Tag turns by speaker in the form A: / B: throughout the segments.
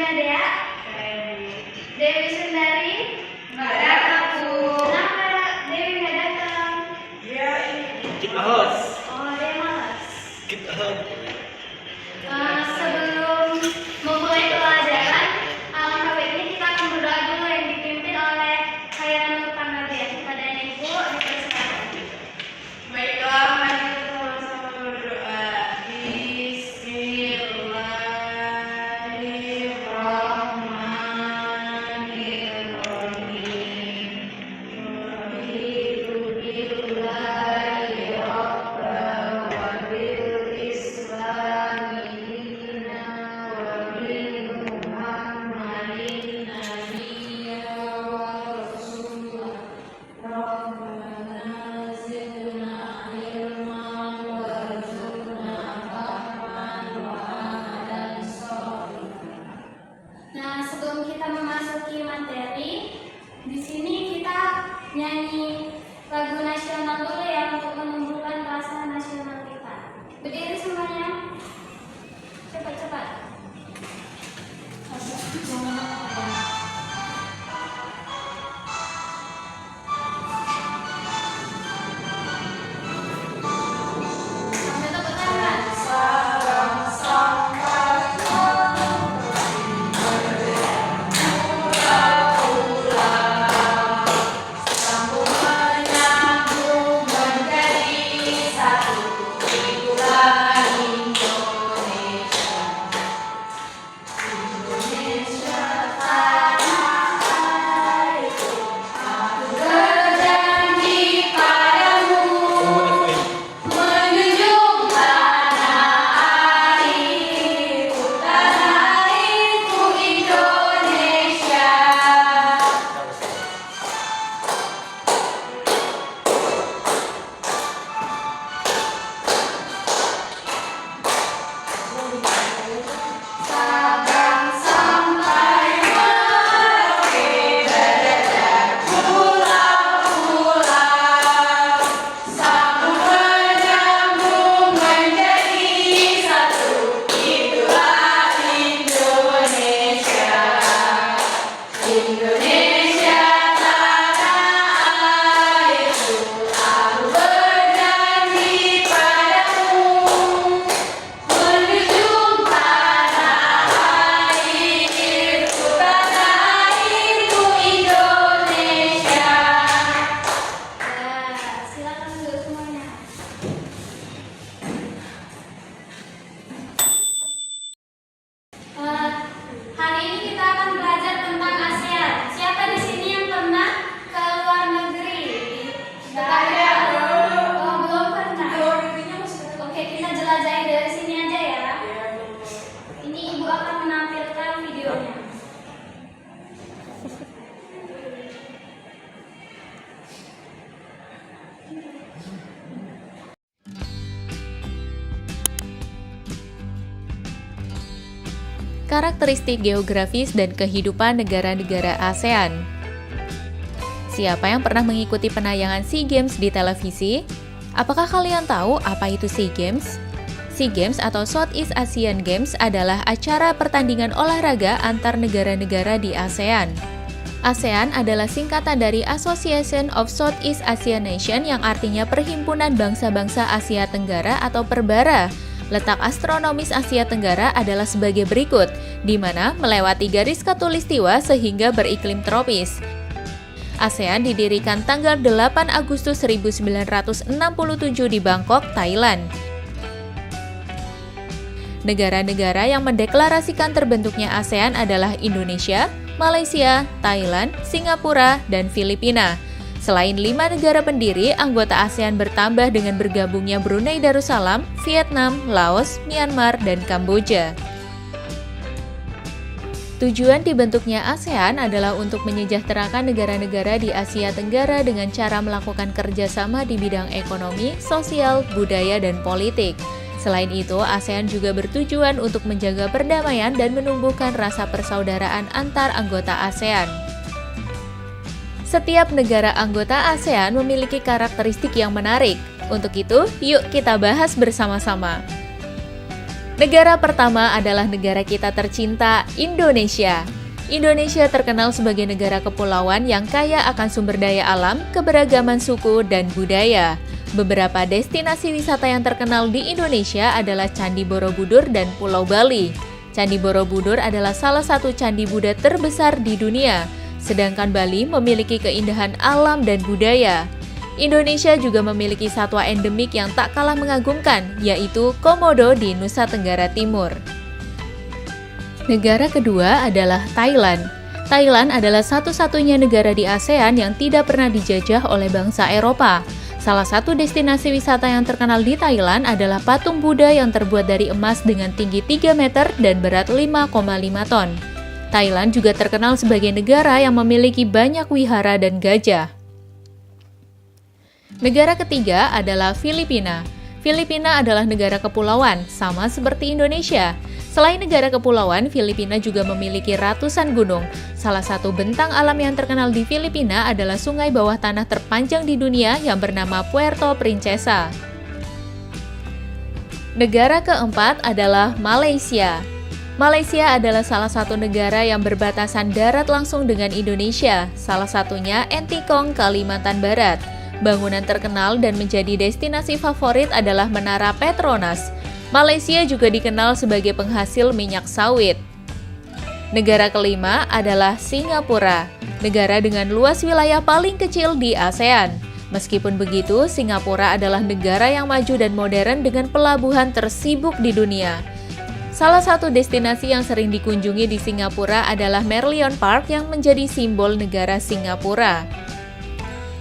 A: semuanya, Dea. Dewi Sundari.
B: Nggak datang, Bu.
A: Kenapa Dewi nggak datang?
B: Dia ini.
C: Keep house.
A: Oh, dia malas.
C: Keep house.
A: Sebelum memulai pelajaran, alangkah baiknya kita akan berdoa dulu yang dipimpin oleh Khairanul Panggabean. Kepada Ibu, dipersilakan.
B: Baiklah, mari kita sama-sama berdoa.
A: Nah, sebelum kita memasuki materi, di sini kita nyanyi lagu nasional dulu ya untuk menumbuhkan rasa nasional kita. Berdiri semuanya. Cepat-cepat. Sampai tepuk tangan. Silakan duduk semuanya. Hari ini kita akan belajar tentang ASEAN. Siapa di sini yang pernah ke luar negeri?
B: Saya.
A: Oh, belum pernah. Oke, kita jelajahi dari sini aja ya. Ini Ibu akan menampilkan videonya.
D: Karakteristik geografis dan kehidupan negara-negara ASEAN. Siapa yang pernah mengikuti penayangan SEA Games di televisi? Apakah kalian tahu apa itu SEA Games? SEA Games atau Southeast Asian Games adalah acara pertandingan olahraga antar negara-negara di ASEAN. ASEAN adalah singkatan dari Association of Southeast Asian Nations yang artinya Perhimpunan Bangsa-Bangsa Asia Tenggara atau Perbara. Letak astronomis Asia Tenggara adalah sebagai berikut, di mana melewati garis khatulistiwa sehingga beriklim tropis. ASEAN didirikan tanggal 8 Agustus 1967 di Bangkok, Thailand. Negara-negara yang mendeklarasikan terbentuknya ASEAN adalah Indonesia, Malaysia, Thailand, Singapura, dan Filipina. Selain 5 negara pendiri, anggota ASEAN bertambah dengan bergabungnya Brunei Darussalam, Vietnam, Laos, Myanmar, dan Kamboja. Tujuan dibentuknya ASEAN adalah untuk menyejahterakan negara-negara di Asia Tenggara dengan cara melakukan kerjasama di bidang ekonomi, sosial, budaya, dan politik. Selain itu, ASEAN juga bertujuan untuk menjaga perdamaian dan menumbuhkan rasa persaudaraan antar anggota ASEAN. Setiap negara anggota ASEAN memiliki karakteristik yang menarik. Untuk itu, yuk kita bahas bersama-sama. Negara pertama adalah negara kita tercinta, Indonesia. Indonesia terkenal sebagai negara kepulauan yang kaya akan sumber daya alam, keberagaman suku, dan budaya. Beberapa destinasi wisata yang terkenal di Indonesia adalah Candi Borobudur dan Pulau Bali. Candi Borobudur adalah salah satu candi Buddha terbesar di dunia, sedangkan Bali memiliki keindahan alam dan budaya. Indonesia juga memiliki satwa endemik yang tak kalah mengagumkan, yaitu komodo di Nusa Tenggara Timur. Negara kedua adalah Thailand. Thailand adalah satu-satunya negara di ASEAN yang tidak pernah dijajah oleh bangsa Eropa. Salah satu destinasi wisata yang terkenal di Thailand adalah patung Buddha yang terbuat dari emas dengan tinggi 3 meter dan berat 5,5 ton. Thailand juga terkenal sebagai negara yang memiliki banyak wihara dan gajah. Negara ketiga adalah Filipina. Filipina adalah negara kepulauan, sama seperti Indonesia. Selain negara kepulauan, Filipina juga memiliki ratusan gunung. Salah satu bentang alam yang terkenal di Filipina adalah sungai bawah tanah terpanjang di dunia yang bernama Puerto Princesa. Negara keempat adalah Malaysia. Malaysia adalah salah satu negara yang berbatasan darat langsung dengan Indonesia, salah satunya Entikong, Kalimantan Barat. Bangunan terkenal dan menjadi destinasi favorit adalah Menara Petronas. Malaysia juga dikenal sebagai penghasil minyak sawit. Negara kelima adalah Singapura, negara dengan luas wilayah paling kecil di ASEAN. Meskipun begitu, Singapura adalah negara yang maju dan modern dengan pelabuhan tersibuk di dunia. Salah satu destinasi yang sering dikunjungi di Singapura adalah Merlion Park yang menjadi simbol negara Singapura.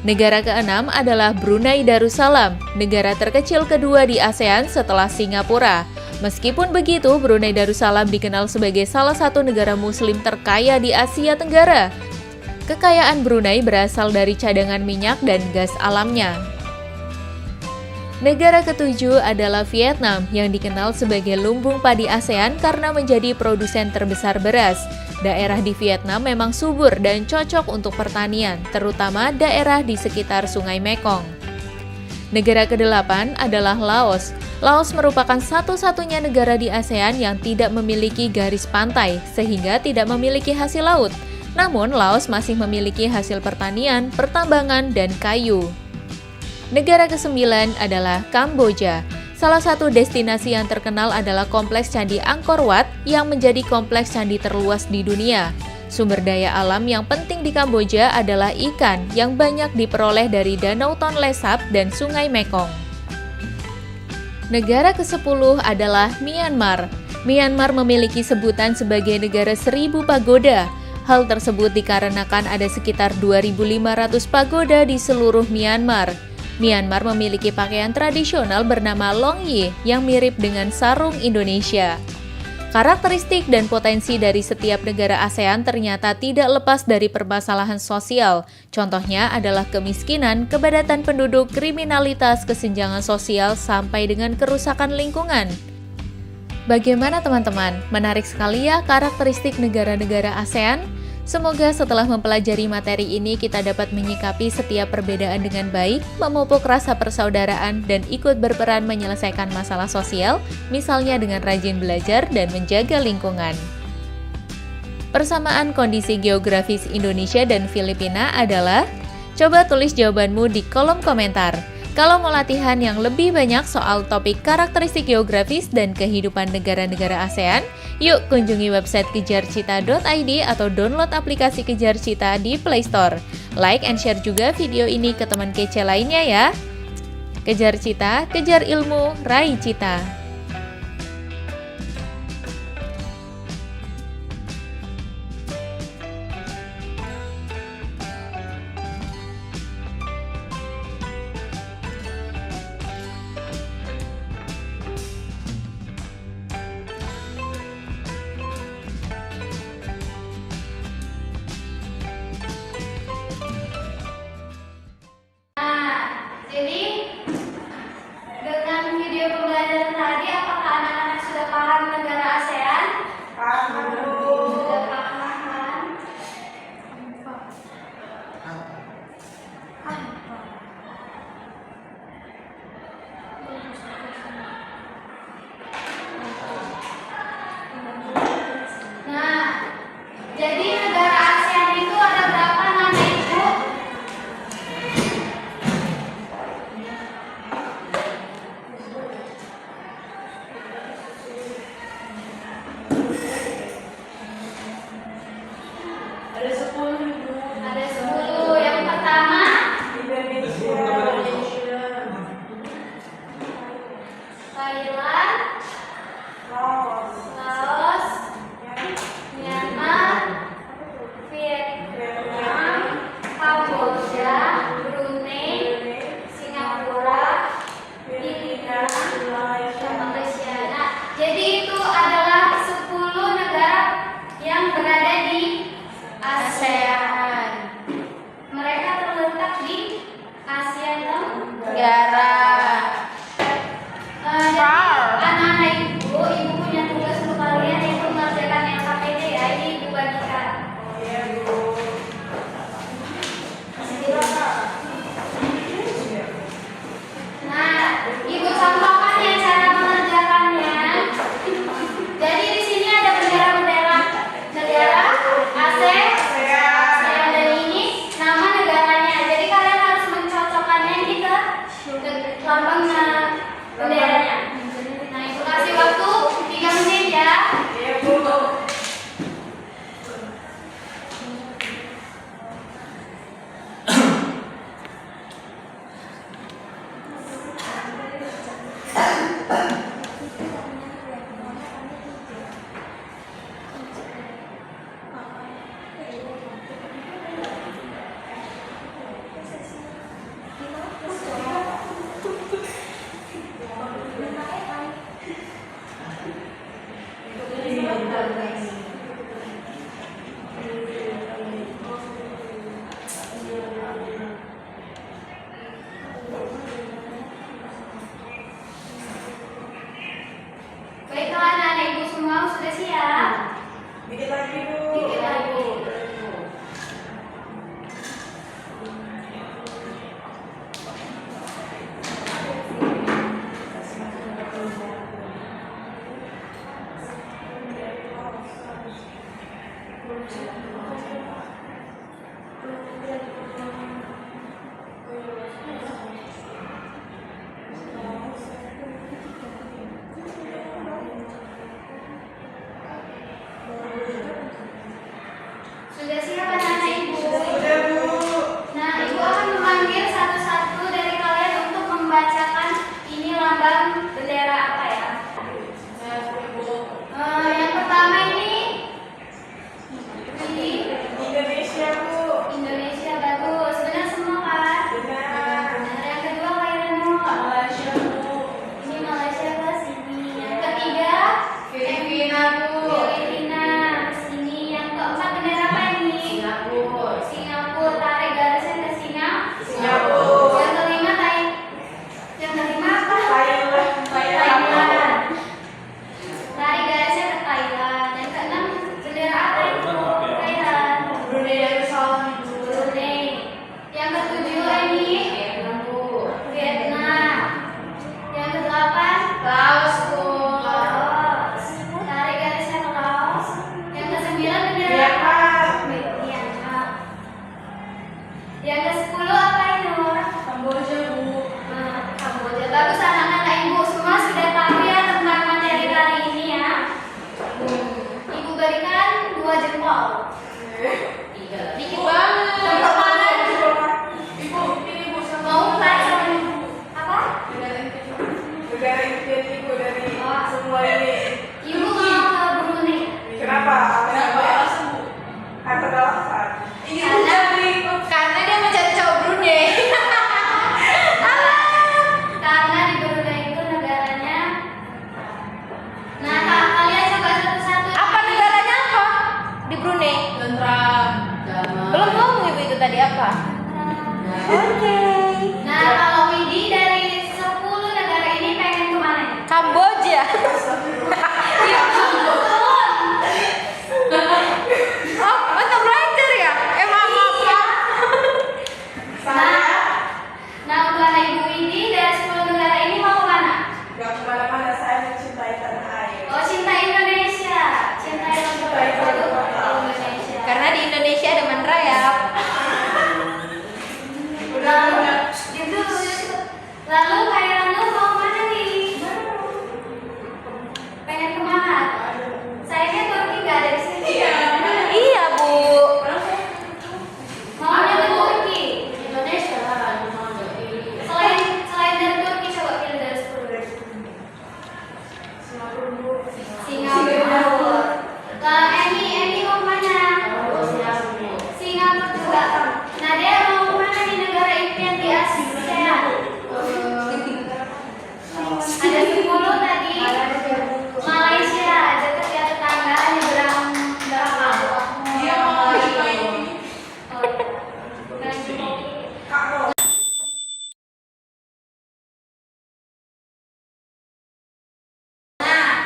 D: Negara keenam adalah Brunei Darussalam, negara terkecil kedua di ASEAN setelah Singapura. Meskipun begitu, Brunei Darussalam dikenal sebagai salah satu negara muslim terkaya di Asia Tenggara. Kekayaan Brunei berasal dari cadangan minyak dan gas alamnya. Negara ketujuh adalah Vietnam, yang dikenal sebagai lumbung padi ASEAN karena menjadi produsen terbesar beras. Daerah di Vietnam memang subur dan cocok untuk pertanian, terutama daerah di sekitar Sungai Mekong. Negara kedelapan adalah Laos. Laos merupakan satu-satunya negara di ASEAN yang tidak memiliki garis pantai, sehingga tidak memiliki hasil laut. Namun, Laos masih memiliki hasil pertanian, pertambangan, dan kayu. Negara kesembilan adalah Kamboja. Salah satu destinasi yang terkenal adalah Kompleks Candi Angkor Wat yang menjadi kompleks candi terluas di dunia. Sumber daya alam yang penting di Kamboja adalah ikan yang banyak diperoleh dari Danau Tonle Sap dan Sungai Mekong. Negara ke-10 adalah Myanmar. Myanmar memiliki sebutan sebagai negara 1000 pagoda. Hal tersebut dikarenakan ada sekitar 2.500 pagoda di seluruh Myanmar. Myanmar memiliki pakaian tradisional bernama Longyi yang mirip dengan sarung Indonesia. Karakteristik dan potensi dari setiap negara ASEAN ternyata tidak lepas dari permasalahan sosial. Contohnya adalah kemiskinan, kepadatan penduduk, kriminalitas, kesenjangan sosial, sampai dengan kerusakan lingkungan. Bagaimana teman-teman? Menarik sekali ya karakteristik negara-negara ASEAN? Semoga setelah mempelajari materi ini kita dapat menyikapi setiap perbedaan dengan baik, memupuk rasa persaudaraan, dan ikut berperan menyelesaikan masalah sosial, misalnya dengan rajin belajar dan menjaga lingkungan. Persamaan kondisi geografis Indonesia dan Filipina adalah, coba tulis jawabanmu di kolom komentar. Kalau mau latihan yang lebih banyak soal topik karakteristik geografis dan kehidupan negara-negara ASEAN, yuk kunjungi website kejarcita.id atau download aplikasi Kejar Cita di Play Store. Like and share juga video ini ke teman kece lainnya ya. Kejar Cita, kejar ilmu, raih cita.
A: Jadi, dengan video pembelajaran Jadi negara ASEAN itu ada berapa nama Ibu?
B: Ada 10 Ibu.
A: Ada 10. Yang pertama
B: Indonesia.
A: Thailand,
B: Laos.
A: Laos, Myanmar, Vietnam, Kamboja, Brunei, Singapura, Filipina, dan Malaysia. Nah, jadi itu adalah 10 negara yang berada di ASEAN. Mereka terletak di Asia Tenggara. Jadi anak-anak ibu punya tugas untuk kalian yaitu mengerjakan LKPD ya. Ini ibu bagikan. Nah, ibu contohkan ya cara mengerjakannya. Jadi di sini ada bendera-bendera negara ASEAN dan ini nama negaranya. Jadi kalian harus mencocokkannya ini ke lambang benderanya. Nah, ibu kasih waktu 3 menit ya.
B: Iya, Bu.
A: Baiklah anak-anak ibu semua sudah siap?
B: Dikit lagi, Bu.
A: Dikit lagi. Sudah siap anak-anak ibu?
B: Sudah, Bu.
A: Nah, ibu akan memanggil satu-satu dari kalian untuk membacakan ini lambang bendera apa ya? Yang pertama ini
B: Indonesia, Bu.
A: Indonesia, bagus. Benar semua kan?
B: Benar.
A: Nah, yang kedua Kairano.
B: Malaysia, Bu.
A: Ini Malaysia ke sini. Yang ketiga
B: Filipina, Bu.
A: Filipina ke sini. Yang keempat bendera apa ini?
B: Singapura.
A: Singapura. Tarik garisnya ke
B: Singapura.
A: Yang kelima Yang kelima apa?
B: Thailand.
A: Thailand. Tarik garisnya ke Thailand. Yang keenam bendera apa itu? Thailand.
B: Brunei Darussalam, Bu.
A: Brunei. Yang ketujuh ini Vietnam. Yang kedelapan
B: Laos, Bu.
A: Laos. Tarik garisnya ke Laos. Yang kesembilan bendera
B: Vietnam.
A: Vietnam. Yang ke-10 apa ini, Nur?
B: Kamboja, Bu.
A: Kamboja. Bagus anak-anak ibu semua sudah tahu ya tentang materi kali ini ya. Ibu berikan 2 jempol.
B: Dikit banget.
A: Tepuk tangan.
B: Ibu, ini Bu sama
A: Mau mulai sama apa?
B: negara impian Ibu dari semua ini.
A: Ibu mau ke Brunei.
B: Kenapa? Kata alasan. Ini
A: Karena dia mencari cowok Brunei. Karena di Brunei itu negaranya. Nah, kalian coba satu-satu.
E: Apa negaranya apa? Di Brunei?
B: tentram.
E: Belum ngomong ibu itu tadi apa? Oke.
A: Nah, kalau Widi dari 10 negara ini pengen kemana?
E: Kamboja.
A: Iya, betul.
E: Oh, untuk belajar ya? Emang apa?
A: Nah, untuk anak ibu Widi dari 10 negara ini mau kemana?
B: Gak kemana-mana, saya mencintai tanah air.
A: Oh, cinta Indonesia. Cinta Indonesia.
B: Cinta Indonesia.
A: Indonesia. Dan juga nah,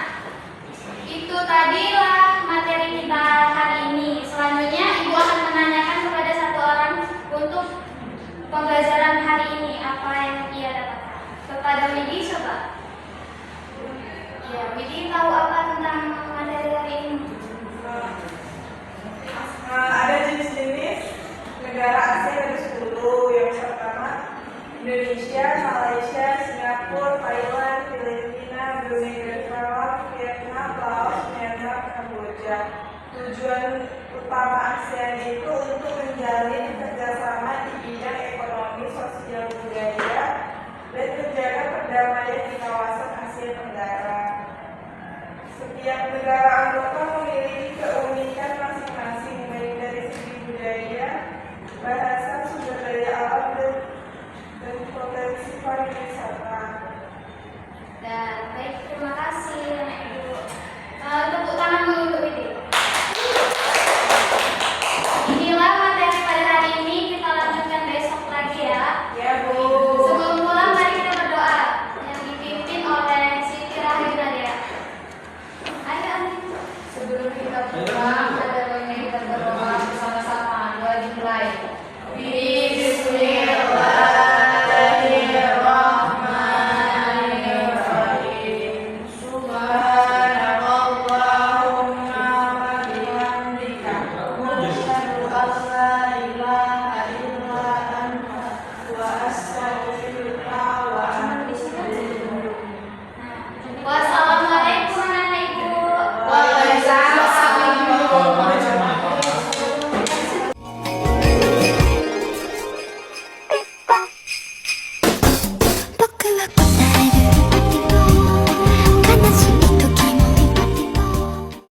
A: itu tadilah materi kita hari ini. Selanjutnya Ibu akan menanyakan kepada satu orang untuk pembelajaran hari ini apa yang ia dapatkan. Kepada Widi coba. Ya, Widi tahu apa tentang materi hari ini?
B: Ada jenis-jenis negara Asia ada 10. Yang pertama Indonesia, Malaysia, Singapura, Thailand, Filipina, Brunei Darussalam, Vietnam, Laos, Myanmar, Kamboja. Tujuan utama ASEAN itu untuk menjalin kerjasama di bidang ekonomi, sosial, budaya, dan menjaga perdamaian di kawasan Asia Tenggara. Setiap negara anggota memiliki keunikan masing-masing, baik dari segi budaya, bahasa, sumber daya alam, dan potensi pariwisata.
A: Dan baik, terima kasih anak Ibu. Tepuk tangan dulu untuk Widi. Inilah materi pada hari ini, kita lanjutkan besok lagi ya.
B: Ya, Bu.
A: Sebelum pulang mari kita berdoa yang dipimpin oleh Siti Rahayu Nadia. Ayo Amin.
B: Sebelum kita pulang,